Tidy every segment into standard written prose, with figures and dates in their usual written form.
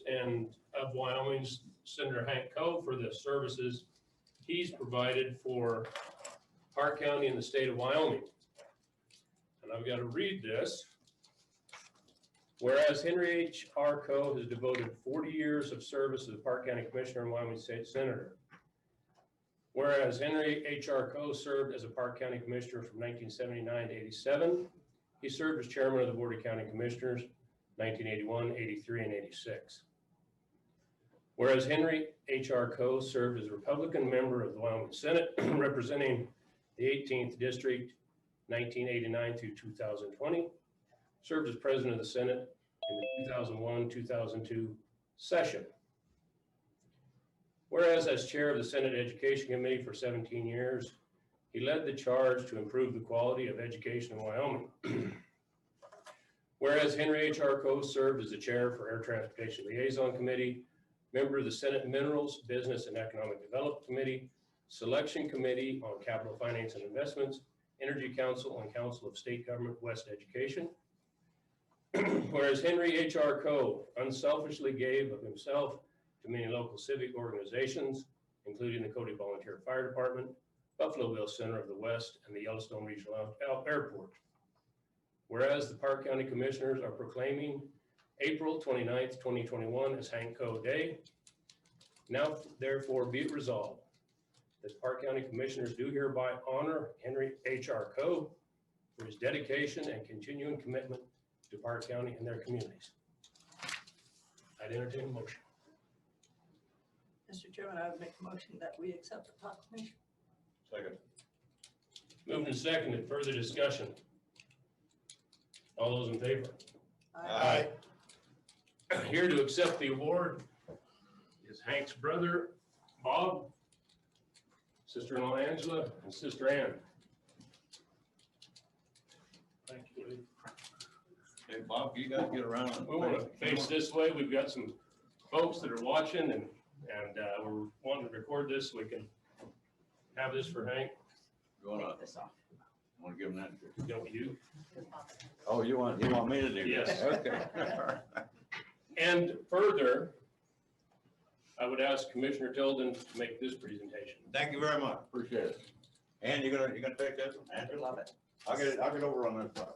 and of Wyoming's Senator Hank Coe for the services he's provided for Park County and the state of Wyoming. And I've got to read this. Whereas Henry H.R. Coe has devoted 40 years of service as a Park County Commissioner and Wyoming State Senator. Whereas Henry H.R. Coe served as a Park County Commissioner from 1979 to 87. He served as Chairman of the Board of County Commissioners 1981, 83, and 86. Whereas Henry H.R. Coe served as a Republican member of the Wyoming Senate representing the 18th District 1989 through 2020, served as President of the Senate in the 2001-2002 session. Whereas as Chair of the Senate Education Committee for 17 years, he led the charge to improve the quality of education in Wyoming. Whereas Henry H.R. Coe served as the Chair for Air Transportation Liaison Committee, member of the Senate Minerals, Business and Economic Development Committee, Selection Committee on Capital Finance and Investments, Energy Council and Council of State Government West Education. Whereas Henry H.R. Coe unselfishly gave of himself to many local civic organizations, including the Cody Volunteer Fire Department, Buffalo Bill Center of the West, and the Yellowstone Regional Airport. Whereas the Park County Commissioners are proclaiming April 29th, 2021 as Hank Coe Day, now therefore be it resolved that Park County Commissioners do hereby honor Henry H.R. Coe for his dedication and continuing commitment to Park County and their communities. I'd entertain a motion. Mr. Chairman, I would make a motion that we accept the proclamation. Second. Moved and seconded. Further discussion? All those in favor? Aye. Here to accept the award is Hank's brother, Bob, sister-in-law Angela, and sister Ann. Thank you, Lee. Hey, Bob, you got to get around. We want to face this way. We've got some folks that are watching, and we're wanting to record this so we can have this for Hank. You want to give him that? Don't you? Oh, you want me to do Yes. that? Okay. And further, I would ask Commissioner Tilden to make this presentation. Thank you very much. Appreciate it. And you're gonna take this one? I love it. I'll get over on this side.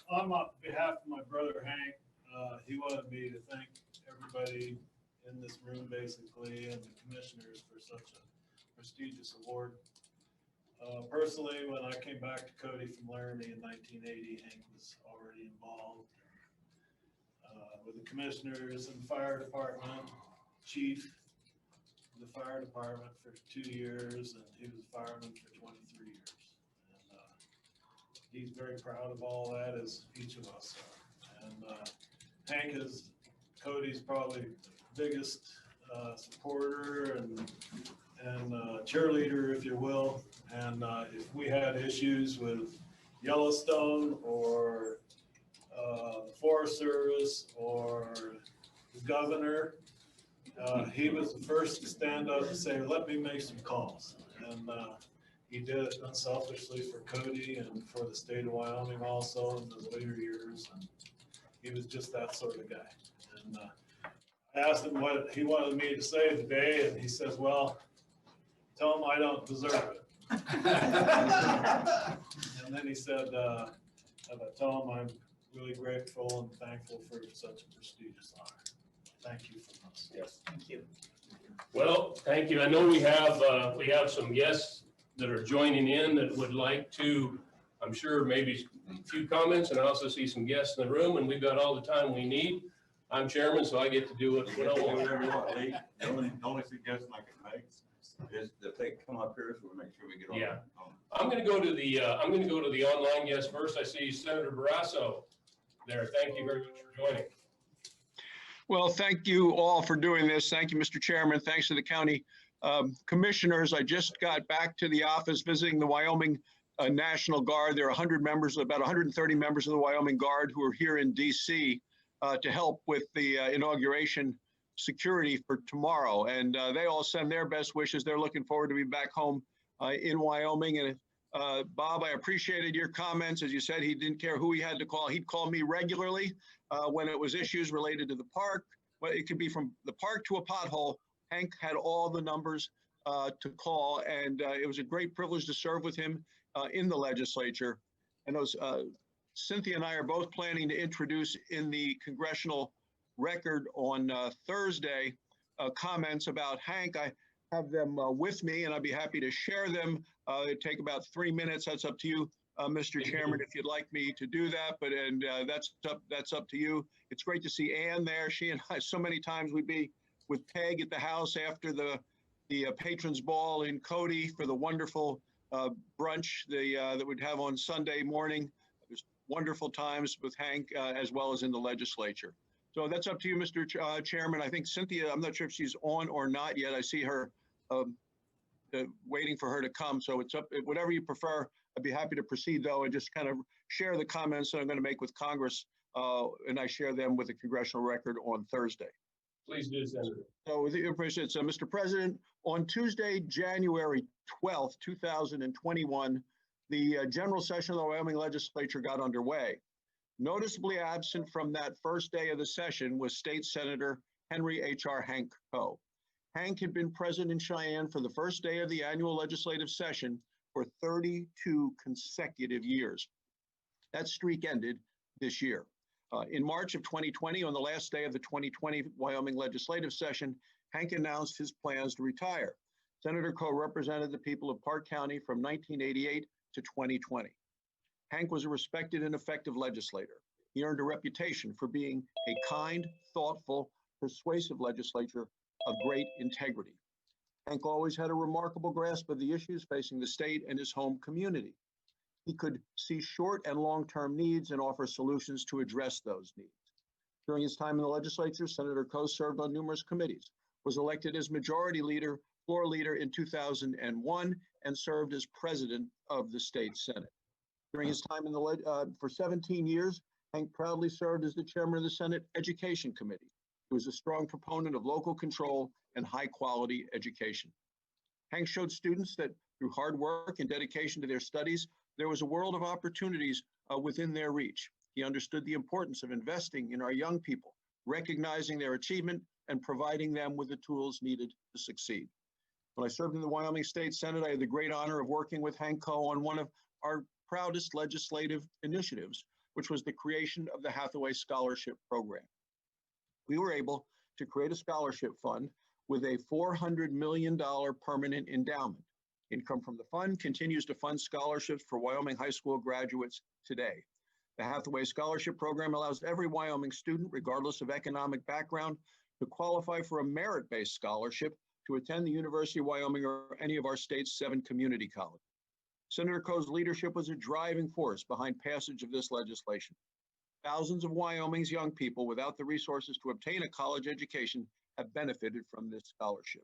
On behalf of my brother Hank, he wanted me to thank everybody in this room basically and the commissioners for such a prestigious award. Personally, when I came back to Cody from Laramie in 1980, Hank was already involved with the commissioners and the fire department, chief of the fire department for 2 years, and he was a fireman for 23 years. And he's very proud of all that, as each of us are. And Hank is Cody's probably biggest supporter and cheerleader, if you will. And if we had issues with Yellowstone or the Forest Service or the governor, he was the first to stand up and say, let me make some calls. And he did it unselfishly for Cody and for the state of Wyoming also in those later years. And he was just that sort of guy. And I asked him what he wanted me to say today, and he says, well, tell him I don't deserve it. And then he said, tell him I'm really grateful and thankful for such a prestigious honor. Thank you from us. Yes. Thank you. Well, thank you. I know we have some guests that are joining in that would like to, I'm sure, maybe a few comments, and I also see some guests in the room, and we've got all the time we need. I'm chairman, so I get to do what I want. Whatever you want, Lee. The only suggestion I can make is that they come up here so we make sure we get on. Yeah. I'm going to go to the online guest first. I see Senator Barrasso there. Thank you very much for joining. Well, thank you all for doing this. Thank you, Mr. Chairman. Thanks to the county commissioners. I just got back to the office visiting the Wyoming National Guard. There are 100 members, about 130 members of the Wyoming Guard who are here in DC to help with the inauguration security for tomorrow. And they all send their best wishes. They're looking forward to be back home in Wyoming. And Bob, I appreciated your comments. As you said, he didn't care who he had to call. He'd call me regularly when it was issues related to the park. Well, it could be from the park to a pothole. Hank had all the numbers to call, and it was a great privilege to serve with him in the legislature. And those Cynthia and I are both planning to introduce in the congressional record on Thursday comments about Hank. I have them with me, and I'd be happy to share them. It'd take about 3 minutes. That's up to you, Mr. Chairman, if you'd like me to do that. But that's up to you. It's great to see Ann there. She and I, so many times we'd be with Peg at the house after the Patrons Ball in Cody for the wonderful brunch that we'd have on Sunday morning. There's wonderful times with Hank as well as in the legislature. So that's up to you, Mr. Chairman. I think Cynthia, I'm not sure if she's on or not yet. I see her waiting for her to come. So it's up, whatever you prefer. I'd be happy to proceed though and just kind of share the comments that I'm going to make with Congress and I share them with the congressional record on Thursday. Please do, Senator. So with your permission, Mr. President, on Tuesday, January 12th, 2021, the general session of the Wyoming legislature got underway. Noticeably absent from that first day of the session was State Senator Henry H.R. Hank Coe. Hank had been present in Cheyenne for the first day of the annual legislative session for 32 consecutive years. That streak ended this year. In March of 2020, on the last day of the 2020 Wyoming legislative session, Hank announced his plans to retire. Senator Coe represented the people of Park County from 1988 to 2020. Hank was a respected and effective legislator. He earned a reputation for being a kind, thoughtful, persuasive legislator of great integrity. Hank always had a remarkable grasp of the issues facing the state and his home community. He could see short and long-term needs and offer solutions to address those needs. During his time in the legislature, Senator Coe served on numerous committees, was elected as majority leader, floor leader in 2001, and served as president of the state Senate. During his time in the for 17 years, Hank proudly served as the chairman of the Senate Education Committee. He was a strong proponent of local control and high-quality education. Hank showed students that through hard work and dedication to their studies, there was a world of opportunities within their reach. He understood the importance of investing in our young people, recognizing their achievement and providing them with the tools needed to succeed. When I served in the Wyoming State Senate, I had the great honor of working with Hank Coe on one of our proudest legislative initiatives, which was the creation of the Hathaway Scholarship Program. We were able to create a scholarship fund with a $400 million permanent endowment. Income from the fund continues to fund scholarships for Wyoming high school graduates today. The Hathaway Scholarship Program allows every Wyoming student, regardless of economic background, to qualify for a merit-based scholarship to attend the University of Wyoming or any of our state's 7 community colleges. Senator Coe's leadership was a driving force behind passage of this legislation. Thousands of Wyoming's young people without the resources to obtain a college education have benefited from this scholarship.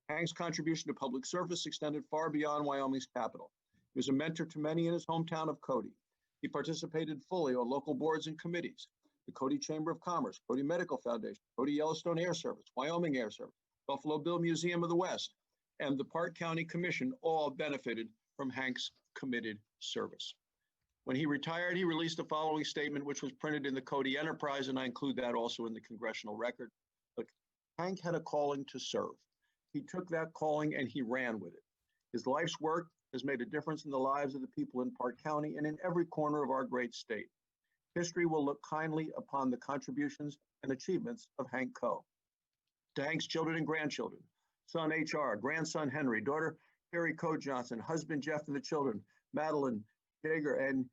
Hank's contribution to public service extended far beyond Wyoming's capital. He was a mentor to many in his hometown of Cody. He participated fully on local boards and committees, the Cody Chamber of Commerce, Cody Medical Foundation, Cody Yellowstone Air Service, Wyoming Air Service, Buffalo Bill Museum of the West, and the Park County Commission all benefited from Hank's committed service. When he retired, he released the following statement, which was printed in the Cody Enterprise, and I include that also in the congressional record. Look, Hank had a calling to serve. He took that calling and he ran with it. His life's work has made a difference in the lives of the people in Park County and in every corner of our great state. History will look kindly upon the contributions and achievements of Hank Coe. To Hank's children and grandchildren, son H.R., grandson Henry, daughter Carrie Coe Johnson, husband Jeff and the children, Madeline, Jager, and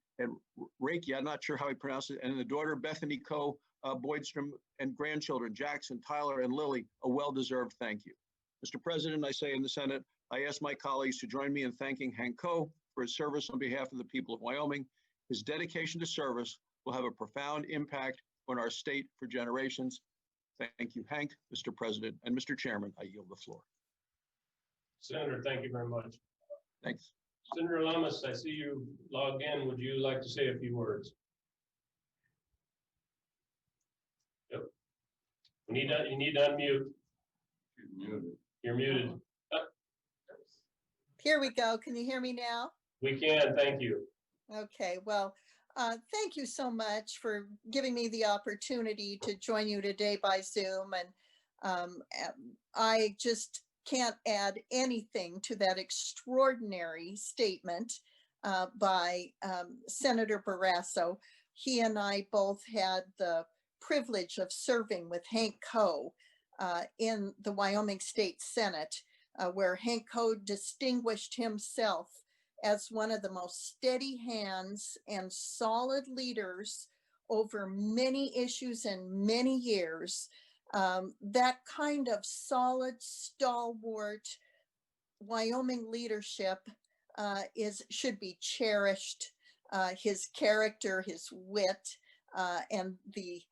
Reiki, I'm not sure how he pronounced it, and the daughter Bethany Coe Boydstrom, and grandchildren Jackson, Tyler, and Lily, a well-deserved thank you. Mr. President, I say in the Senate, I ask my colleagues to join me in thanking Hank Coe for his service on behalf of the people of Wyoming. His dedication to service will have a profound impact on our state for generations. Thank you, Hank, Mr. President, and Mr. Chairman, I yield the floor. Senator, thank you very much. Thanks. Senator Lamas, I see you logged in. Would you like to say a few words? Yep. You need to unmute. You're muted. Here we go. Can you hear me now? We can, thank you. Okay, well, thank you so much for giving me the opportunity to join you today by Zoom. And I just can't add anything to that extraordinary statement by Senator Barrasso. He and I both had the privilege of serving with Hank Coe in the Wyoming State Senate, where Hank Coe distinguished himself as one of the most steady hands and solid leaders over many issues and many years. That kind of solid, stalwart Wyoming leadership should be cherished. His character, his wit, and the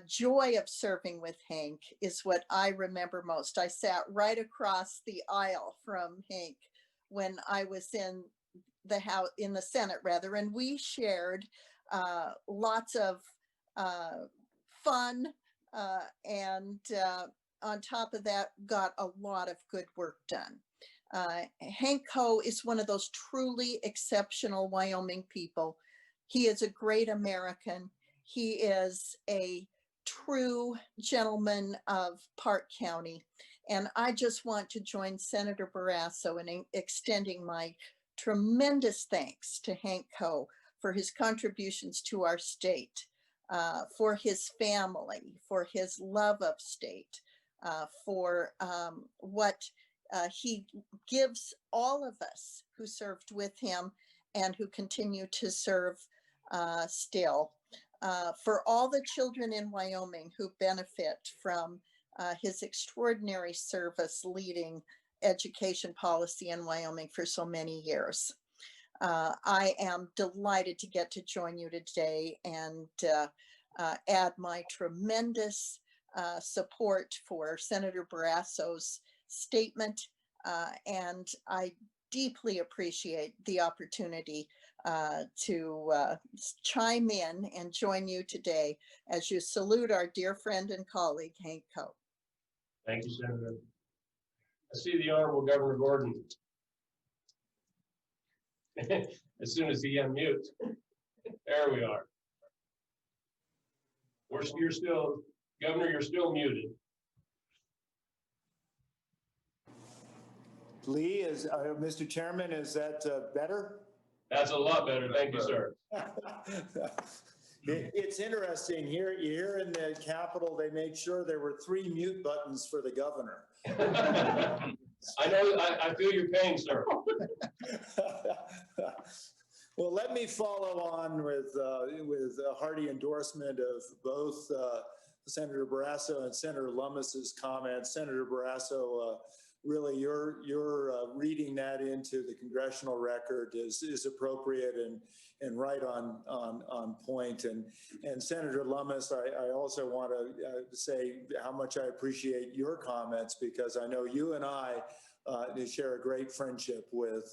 joy of serving with Hank is what I remember most. I sat right across the aisle from Hank when I was in the House, in the Senate rather, and we shared lots of fun and on top of that got a lot of good work done. Hank Coe is one of those truly exceptional Wyoming people. He is a great American. He is a true gentleman of Park County. And I just want to join Senator Barrasso in extending my tremendous thanks to Hank Coe for his contributions to our state, for his family, for his love of state, for what he gives all of us who served with him and who continue to serve still, for all the children in Wyoming who benefit from his extraordinary service leading education policy in Wyoming for so many years. I am delighted to get to join you today and add my tremendous support for Senator Barrasso's statement. And I deeply appreciate the opportunity to chime in and join you today as you salute our dear friend and colleague, Hank Coe. Thank you, Senator. I see the Honorable Governor Gordon. As soon as he unmutes. There we are. You're still, Governor, you're still muted. Lee, Mr. Chairman, is that better? That's a lot better. Thank you, sir. It's interesting here in the Capitol, they made sure there were 3 mute buttons for the governor. I know, I feel your pain, sir. Well, let me follow on with a hearty endorsement of both Senator Barrasso and Senator Lummis's comments. Senator Barrasso, really, your reading that into the congressional record is appropriate and right on point. And Senator Lummis, I also want to say how much I appreciate your comments, because I know you and I share a great friendship with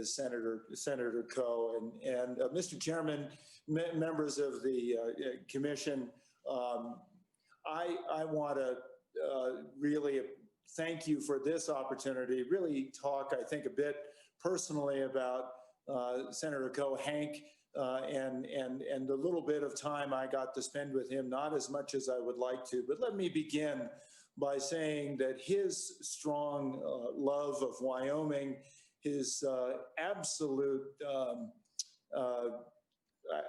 Senator Coe. And Mr. Chairman, members of the commission, I want to really thank you for this opportunity, really talk, I think, a bit personally about Senator Coe, Hank, and the little bit of time I got to spend with him, not as much as I would like to. But let me begin by saying that his strong love of Wyoming, his absolute,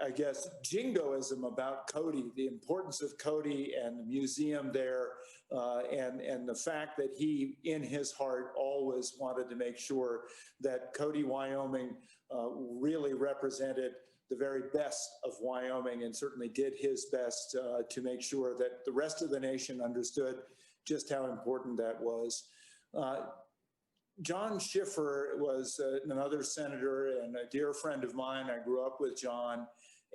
I guess, jingoism about Cody, the importance of Cody and the museum there, and the fact that he, in his heart, always wanted to make sure that Cody, Wyoming, really represented the very best of Wyoming, and certainly did his best to make sure that the rest of the nation understood just how important that was. John Schiffer was another senator and a dear friend of mine. I grew up with John,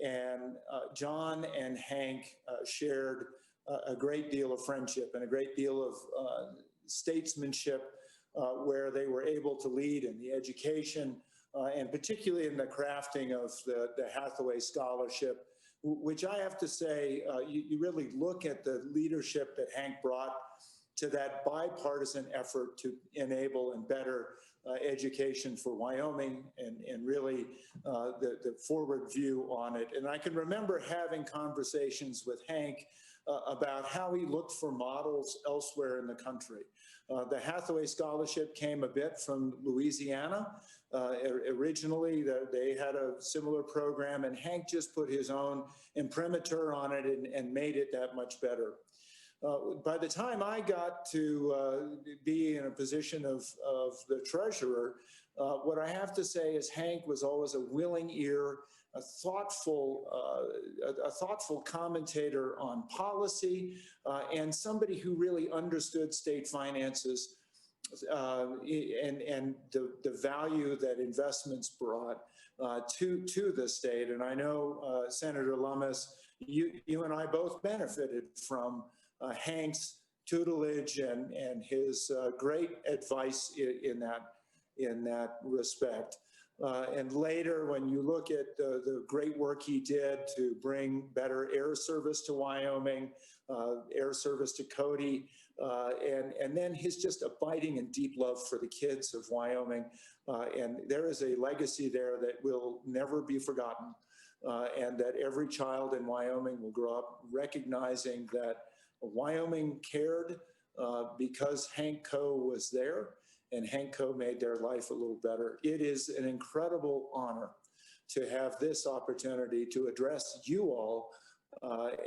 and John and Hank shared a great deal of friendship and a great deal of statesmanship, where they were able to lead in the education and particularly in the crafting of the Hathaway Scholarship, which I have to say, you really look at the leadership that Hank brought to that bipartisan effort to enable and better education for Wyoming, and really the forward view on it. And I can remember having conversations with Hank about how he looked for models elsewhere in the country. The Hathaway Scholarship came a bit from Louisiana. Originally, they had a similar program, and Hank just put his own imprimatur on it and made it that much better. By the time I got to be in a position of the treasurer, what I have to say is Hank was always a willing ear, a thoughtful commentator on policy, and somebody who really understood state finances and the value that investments brought to the state. And I know, Senator Lummis, you and I both benefited from Hank's tutelage and his great advice in that respect. And later, when you look at the great work he did to bring better air service to Wyoming, air service to Cody, and then his just abiding and deep love for the kids of Wyoming. And there is a legacy there that will never be forgotten, and that every child in Wyoming will grow up recognizing that Wyoming cared because Hank Coe was there, and Hank Coe made their life a little better. It is an incredible honor to have this opportunity to address you all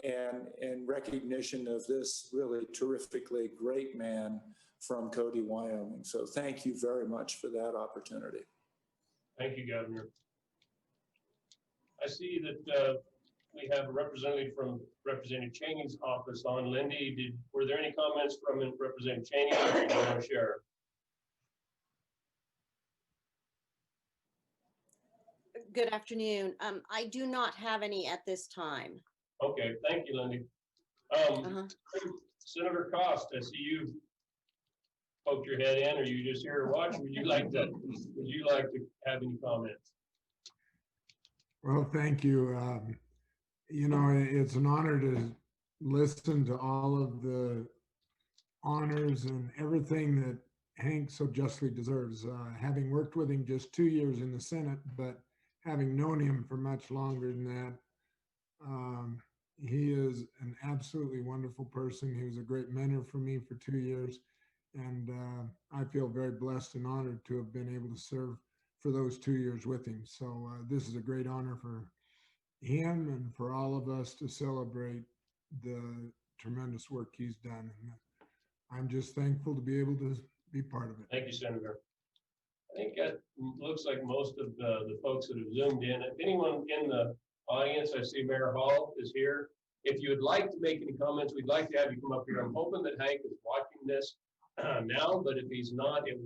and recognition of this really terrifically great man from Cody, Wyoming. So thank you very much for that opportunity. Thank you, Governor. I see that we have a representative from Representative Cheney's office on. Lindy, were there any comments from Representative Cheney or Sheriff? Good afternoon. I do not have any at this time. Okay, thank you, Lindy. Senator Cost, I see you poked your head in. Are you just here to watch? Would you like to have any comments? Well, thank you. You know, it's an honor to listen to all of the honors and everything that Hank so justly deserves. Having worked with him just 2 years in the Senate, but having known him for much longer than that, he is an absolutely wonderful person. He was a great mentor for me for 2 years. And I feel very blessed and honored to have been able to serve for those 2 years with him. So this is a great honor for him and for all of us to celebrate the tremendous work he's done. And I'm just thankful to be able to be part of it. Thank you, Senator. I think that looks like most of the folks that have Zoomed in. If anyone in the audience, I see Mayor Hall is here. If you would like to make any comments, we'd like to have you come up here. I'm hoping that Hank is watching this now, but if he's not, we're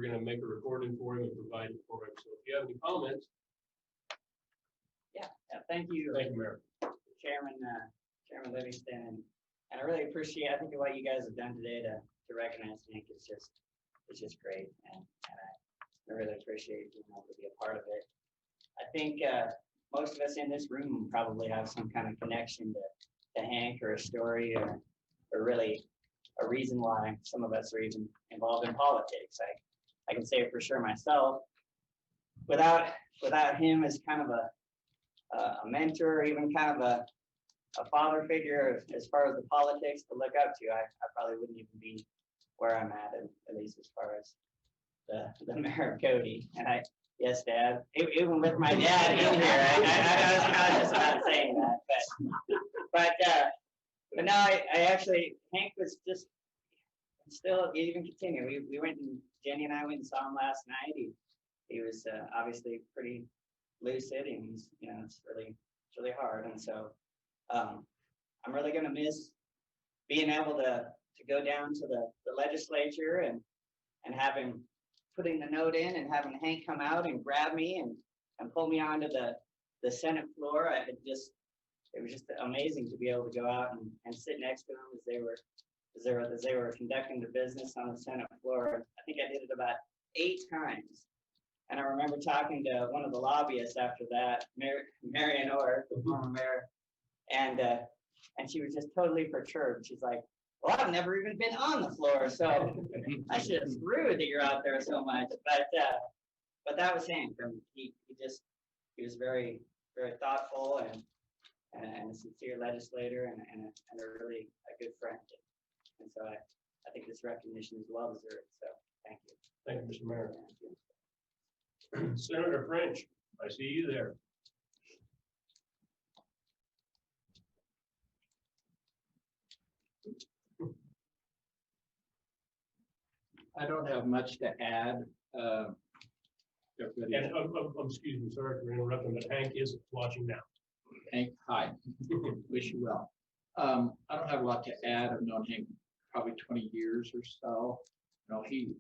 going to make a recording for him and provide it for him. So if you have any comments. Yeah, thank you. Thank you, Mayor. Chairman Livingston, and I really appreciate, I think, what you guys have done today to recognize Hank. It's just great, and I really appreciate being able to be a part of it. I think most of us in this room probably have some kind of connection to Hank, or a story, or really a reason why some of us are even involved in politics. I can say it for sure myself. Without him as kind of a mentor, or even kind of a father figure as far as the politics to look up to, I probably wouldn't even be where I'm at least as far as the mayor of Cody. And yes, Dad, even with my dad in here, I was conscious about saying that, but no, I actually, Hank was just still even continue. We went, and Jenny and I went and saw him last night. He was obviously pretty lucid, and he's, it's really hard. And so I'm really going to miss being able to go down to the legislature and have him putting the note in, and having Hank come out and grab me and pull me onto the Senate floor. It was just amazing to be able to go out and sit next to him as they were conducting the business on the Senate floor. I think I did it about 8 times. And I remember talking to one of the lobbyists after that, Marion Orr, the former mayor, and she was just totally perturbed. She's like, well, I've never even been on the floor, so that's just rude that you're out there so much. But that was Hank. He was very, very thoughtful and a sincere legislator and a really a good friend. And so I think this recognition is well deserved. So thank you. Thank you, Mr. Mayor. Senator French, I see you there. I don't have much to add. And excuse me, sorry for interrupting, but Hank is watching now. Hank, hi. Wish you well. I don't have a lot to add. I've known Hank probably 20 years or so. You know, he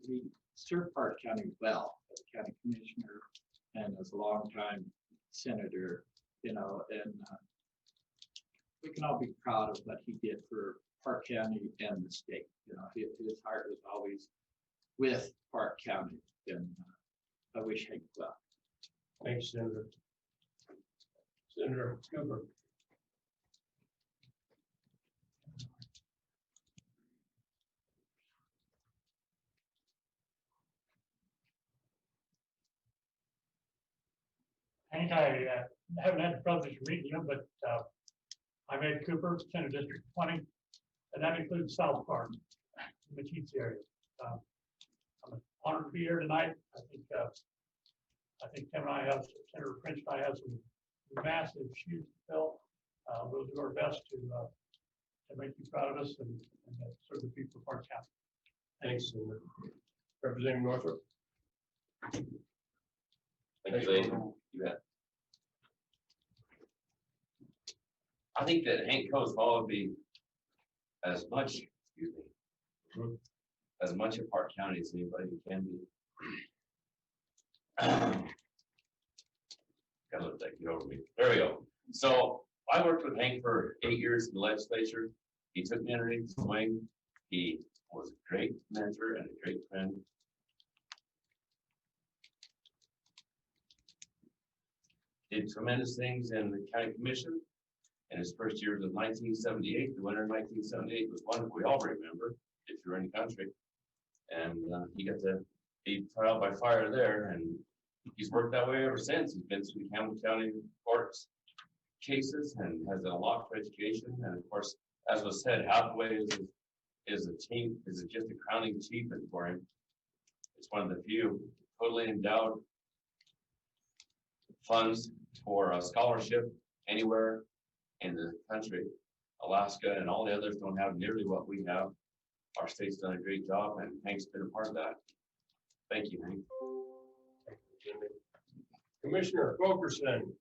served Park County well as a county commissioner and as a longtime senator, you know, and we can all be proud of what he did for Park County and the state. You know, his heart was always with Park County, and I wish Hank well. Thanks, Senator. Senator Cooper. Hank, I haven't had the privilege of meeting you, but I'm Ed Cooper, Center District 20, and that includes South Park, the Mesquite area. I'm honored to be here tonight. I think Tim and I have, Senator French and I have some massive shoes to fill. We'll do our best to make you proud of us and serve the people of Park County. Thanks, Senator. Representing Northrop. Thank you, Lee. You bet. I think that Hank Coe's followed me as much, as much of Park County as anybody can be. Gotta let that get over me. There we go. So I worked with Hank for 8 years in the legislature. He took me underneath his wing. He was a great mentor and a great friend. Did tremendous things in the county commission. In his first year of 1978, the winter of 1978 was one that we all remember, if you're in the country. And he got to be trial by fire there, and he's worked that way ever since. He's been through Campbell County courts cases and has done a lot for education. And of course, as was said, Hathaway is just a crowning achievement for him. It's one of the few totally endowed funds for a scholarship anywhere in the country. Alaska and all the others don't have nearly what we have. Our state's done a great job, and Hank's been a part of that. Thank you, Hank. Commissioner Fulkerson.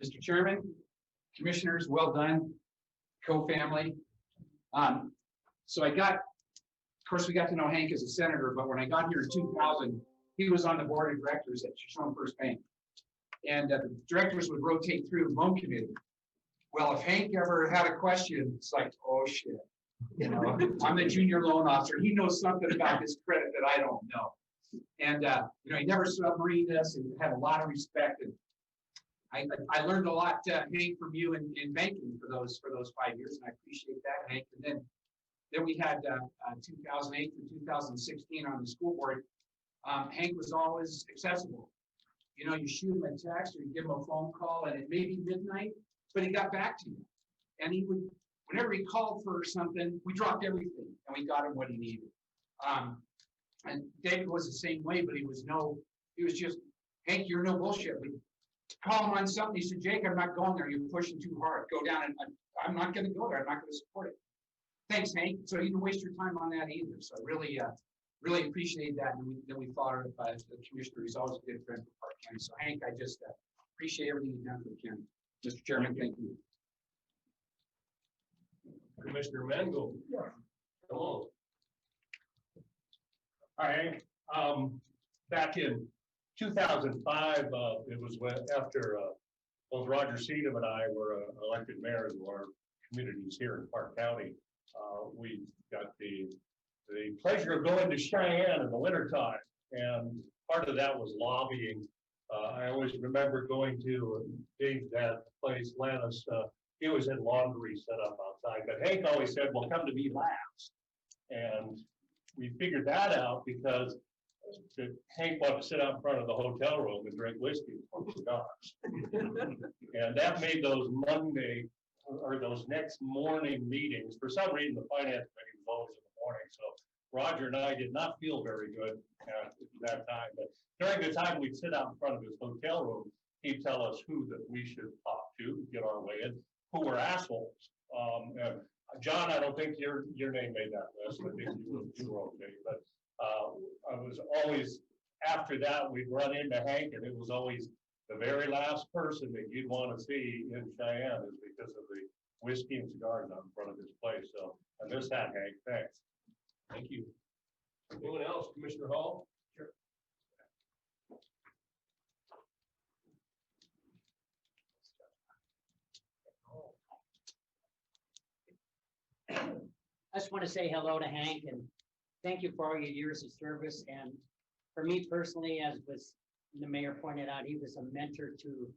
Mr. Chairman, commissioners, well done, co-family. So of course, we got to know Hank as a senator, but when I got here in 2000, he was on the board of directors at Shoshone First Bank. And the directors would rotate through loan committee. Well, if Hank ever had a question, it's like, oh shit, you know, I'm the junior loan officer. He knows something about this credit that I don't know. And you know, he never submarined us and had a lot of respect. And I learned a lot, Hank, from you in banking for those 5 years, and I appreciate that, Hank. And then we had 2008 to 2016 on the school board. Hank was always accessible. You know, you shoot him a text or you give him a phone call, and it may be midnight, but he got back to you. And he would, whenever he called for something, we dropped everything and we got him what he needed. And David was the same way, but he was just, Hank, you're no bullshit. We call him on something. He said, Jake, I'm not going there. You're pushing too hard. Go down, and I'm not going to go there. I'm not going to support it. Thanks, Hank. So you didn't waste your time on that either. So I really appreciate that. And then we followed it by the commissioner. He's always a good friend for Park County. So Hank, I just appreciate everything you've done for the county. Mr. Chairman, thank you. Commissioner Mango. Come on. Hi, back in 2005, it was after both Roger Seedham and I were elected mayors of our communities here in Park County. We got the pleasure of going to Cheyenne in the wintertime, and part of that was lobbying. I always remember going to Dave's dad's place, Lannis, he always had laundry set up outside, but Hank always said, well, come to me last. And we figured that out because Hank wanted to sit out in front of the hotel room and drink whiskey and smoke cigars. And that made those Monday or those next morning meetings, for some reason, the finance committee was always in the morning. So Roger and I did not feel very good at that time. But during the time we'd sit out in front of his hotel room, he'd tell us who that we should talk to, get our way in, who were assholes. And John, I don't think your name made that list. I think you were okay. But I was always, after that, we'd run into Hank, and it was always the very last person that you'd want to see in Cheyenne is because of the whiskey and cigars out in front of his place. So I miss that, Hank. Thanks. Thank you. Anyone else? Commissioner Hall? Sure. I just want to say hello to Hank and thank you for all your years of service. And for me personally, as was the mayor pointed out, he was a mentor to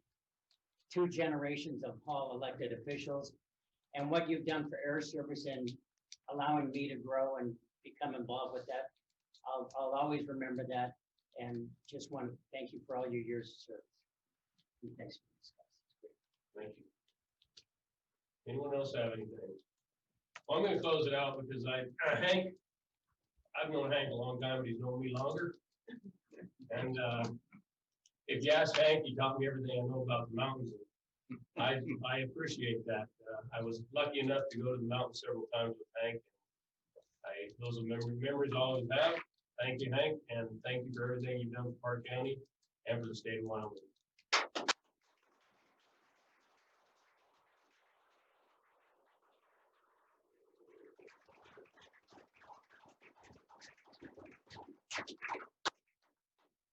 2 generations of Hall elected officials. And what you've done for air service and allowing me to grow and become involved with that, I'll always remember that. And just want to thank you for all your years of service. And thanks for this, guys. Thank you. Anyone else have anything? Well, I'm going to close it out because Hank, I've known Hank a long time, but he's known me longer. And if you ask Hank, he taught me everything I know about the mountains. I appreciate that. I was lucky enough to go to the mountains several times with Hank. Those are memories I always have. Thank you, Hank, and thank you for everything you've done for Park County and for the state of Wyoming.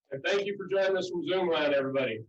And thank you for joining us from Zoom land, everybody.